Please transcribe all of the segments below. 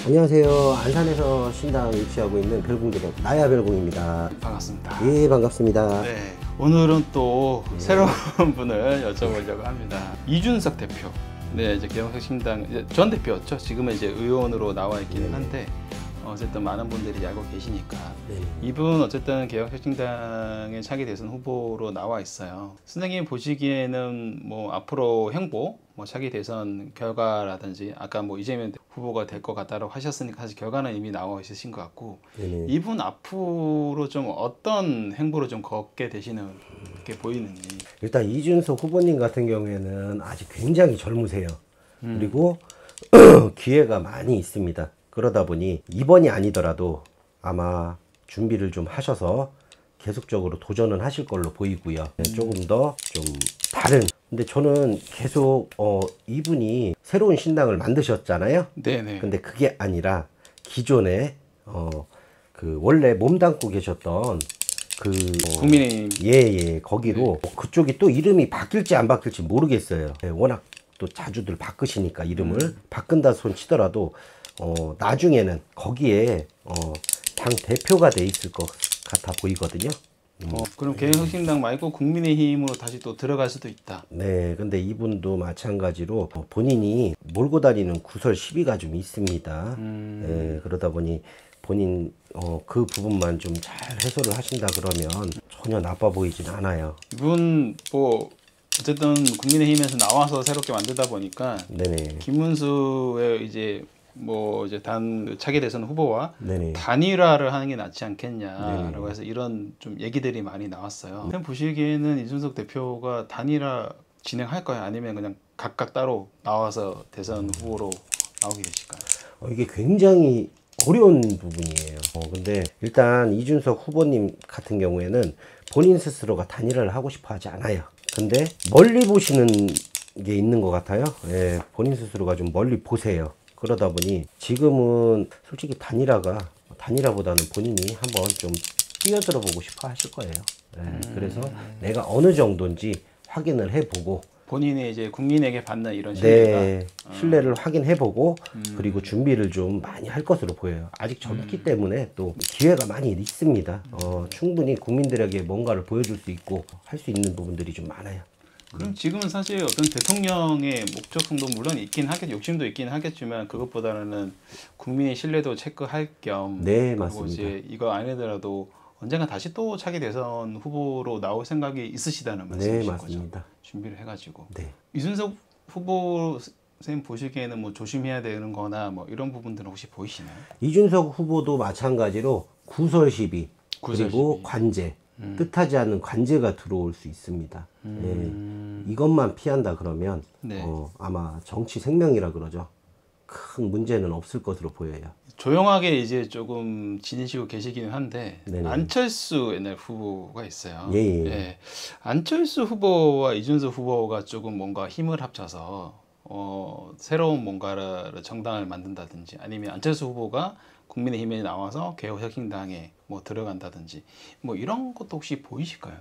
안녕하세요. 안산에서 신당 위치하고 있는 별궁드럭 나야별궁입니다. 반갑습니다. 예, 반갑습니다. 네, 오늘은 또 새로운 분을 여쭤보려고 합니다. 이준석 대표. 네, 이제 개혁신당 전 대표였죠. 지금은 이제 의원으로 나와 있기는 한데 어쨌든 많은 분들이 알고 계시니까 이분 어쨌든 개혁신당의 차기 대선 후보로 나와 있어요. 선생님 보시기에는 뭐 앞으로 행보, 뭐 차기 대선 결과라든지 아까 뭐 이재명 후보가 될 것 같다라고 하셨으니까 사실 결과는 이미 나와 있으신 것 같고 이분 앞으로 좀 어떤 행보를 좀 걷게 되시는 게 보이는지. 일단 이준석 후보님 같은 경우에는 아직 굉장히 젊으세요. 그리고 기회가 많이 있습니다. 그러다 보니 이번이 아니더라도 아마 준비를 좀 하셔서 계속적으로 도전은 하실 걸로 보이고요. 조금 더 좀 다른. 근데 저는 계속 이분이 새로운 신당을 만드셨잖아요. 네네. 근데 그게 아니라 기존에 그 원래 몸담고 계셨던 그 국민의힘. 예, 거기로 그쪽이 또 이름이 바뀔지 안 바뀔지 모르겠어요. 예, 워낙 또 자주들 바꾸시니까 이름을 바꾼다 손 치더라도 나중에는 거기에 당 대표가 돼 있을 것 같아 보이거든요. 그럼 개혁신당 말고 국민의힘으로 다시 또 들어갈 수도 있다. 네, 근데 이분도 마찬가지로 본인이 몰고 다니는 구설 시비가 좀 있습니다. 예, 그러다 보니 본인 그 부분만 좀 잘 해소를 하신다 그러면 전혀 나빠 보이진 않아요. 이분 뭐 어쨌든 국민의힘에서 나와서 새롭게 만들다 보니까 네네. 김문수의 이제 뭐 이제 차기 대선 후보와 네네. 단일화를 하는 게 낫지 않겠냐라고 해서 이런 좀 얘기들이 많이 나왔어요. 그냥 보시기에는 이준석 대표가 단일화 진행할까요? 아니면 그냥 각각 따로 나와서 대선 후보로 나오게 되실까요? 이게 굉장히 어려운 부분이에요. 근데 일단 이준석 후보님 같은 경우에는 본인 스스로가 단일화를 하고 싶어 하지 않아요. 근데 멀리 보시는 게 있는 것 같아요. 예, 본인 스스로가 좀 멀리 보세요. 그러다 보니 지금은 솔직히 단일화보다는 본인이 한번 좀 뛰어들어 보고 싶어 하실 거예요. 예, 그래서 내가 어느 정도인지 확인을 해보고 본인이 이제 국민에게 받는 이런 신뢰가 네, 신뢰를 확인해보고 그리고 준비를 좀 많이 할 것으로 보여요. 아직 젊기 때문에 또 기회가 많이 있습니다. 충분히 국민들에게 뭔가를 보여줄 수 있고 할 수 있는 부분들이 좀 많아요. 그럼 지금은 사실 어떤 대통령의 목적성도 물론 있긴 하겠, 욕심도 있긴 하겠지만 그것보다는 국민의 신뢰도 체크할 겸 네, 그리고 맞습니다. 이제 이거 아니더라도 언젠가 다시 또 차기 대선 후보로 나올 생각이 있으시다는 네, 말씀이신 맞습니다. 거죠? 준비를 해가지고. 네. 이준석 후보 선생님 보시기에는 뭐 조심해야 되는 거나 뭐 이런 부분들은 혹시 보이시나요? 이준석 후보도 마찬가지로 구설 시비 그리고 시비. 관제 뜻하지 않은 관제가 들어올 수 있습니다. 예, 이것만 피한다 그러면 네. 아마 정치 생명이라 그러죠. 큰 문제는 없을 것으로 보여요. 조용하게 이제 조금 지내시고 계시기는 한데 네네. 안철수 옛날 후보가 있어요. 예. 예. 안철수 후보와 이준석 후보가 조금 뭔가 힘을 합쳐서 새로운 뭔가를 정당을 만든다든지 아니면 안철수 후보가 국민의힘에 나와서 개혁신당에 뭐 들어간다든지 뭐 이런 것도 혹시 보이실까요?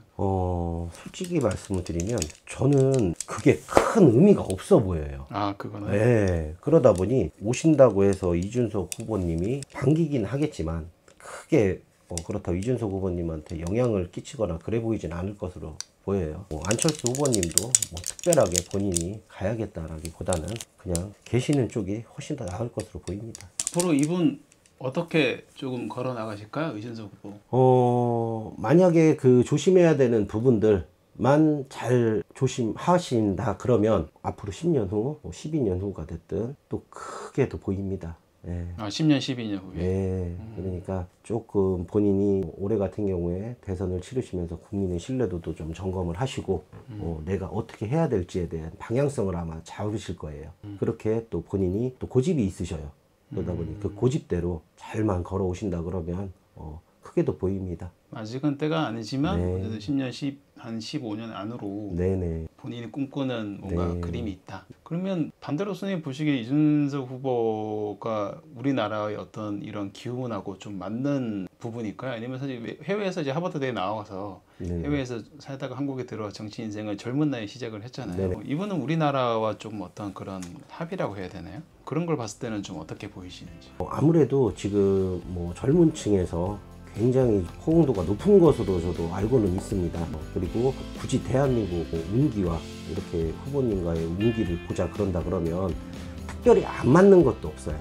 솔직히 말씀을 드리면 저는 그게 큰 의미가 없어 보여요. 아, 그거는. 네, 그러다 보니 오신다고 해서 이준석 후보님이 반기긴 하겠지만 크게 그렇다고 이준석 후보님한테 영향을 끼치거나 그래 보이진 않을 것으로 보여요. 안철수 후보님도 뭐 특별하게 본인이 가야겠다라기보다는 그냥 계시는 쪽이 훨씬 더 나을 것으로 보입니다. 앞으로 이분 어떻게 조금 걸어 나가실까요? 이준석 후보. 만약에 그 조심해야 되는 부분들만 잘 조심하신다 그러면 앞으로 10년 후, 12년 후가 됐든 또 크게 또 보입니다. 예. 10년, 12년 후에. 예. 그러니까 조금 본인이 올해 같은 경우에 대선을 치르시면서 국민의 신뢰도도 좀 점검을 하시고 내가 어떻게 해야 될지에 대한 방향성을 아마 잡으실 거예요. 그렇게 또 본인이 또 고집이 있으셔요. 그러다 보니 그 고집대로 잘만 걸어오신다 그러면 크게도 보입니다. 아직은 때가 아니지만 네. 어쨌든 10년, 한 15년 안으로 네네. 본인이 꿈꾸는 뭔가 네. 그림이 있다. 그러면 반대로 선생님 보시기에 이준석 후보가 우리나라의 어떤 이런 기운하고 좀 맞는 부부니까요? 아니면 사실 해외에서 이제 하버드 대에 나와서 네. 해외에서 살다가 한국에 들어와 정치 인생을 젊은 나이에 시작을 했잖아요. 네네. 이분은 우리나라와 좀 어떤 그런 합이라고 해야 되나요? 그런 걸 봤을 때는 좀 어떻게 보이시는지. 아무래도 지금 뭐 젊은 층에서 굉장히 호응도가 높은 것으로 저도 알고는 있습니다. 그리고 굳이 대한민국 운기와 이렇게 후보님과의 운기를 보자 그런다 그러면 특별히 안 맞는 것도 없어요.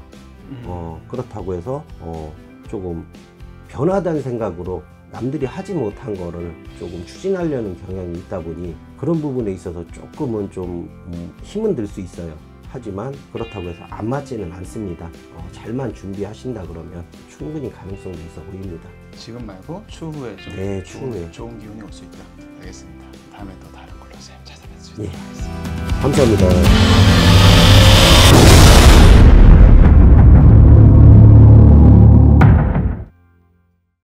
그렇다고 해서 조금 변화된 생각으로 남들이 하지 못한 거를 조금 추진하려는 경향이 있다 보니 그런 부분에 있어서 조금은 좀 힘은 들 수 있어요. 하지만 그렇다고 해서 안 맞지는 않습니다. 잘만 준비하신다 그러면 충분히 가능성도 있어 보입니다. 지금 말고 추후에 좀 네, 추후에. 좋은 기운이 올 수 있다. 알겠습니다. 다음에 또 다른 걸로 선생님 찾아뵙겠습니다. 예. 감사합니다.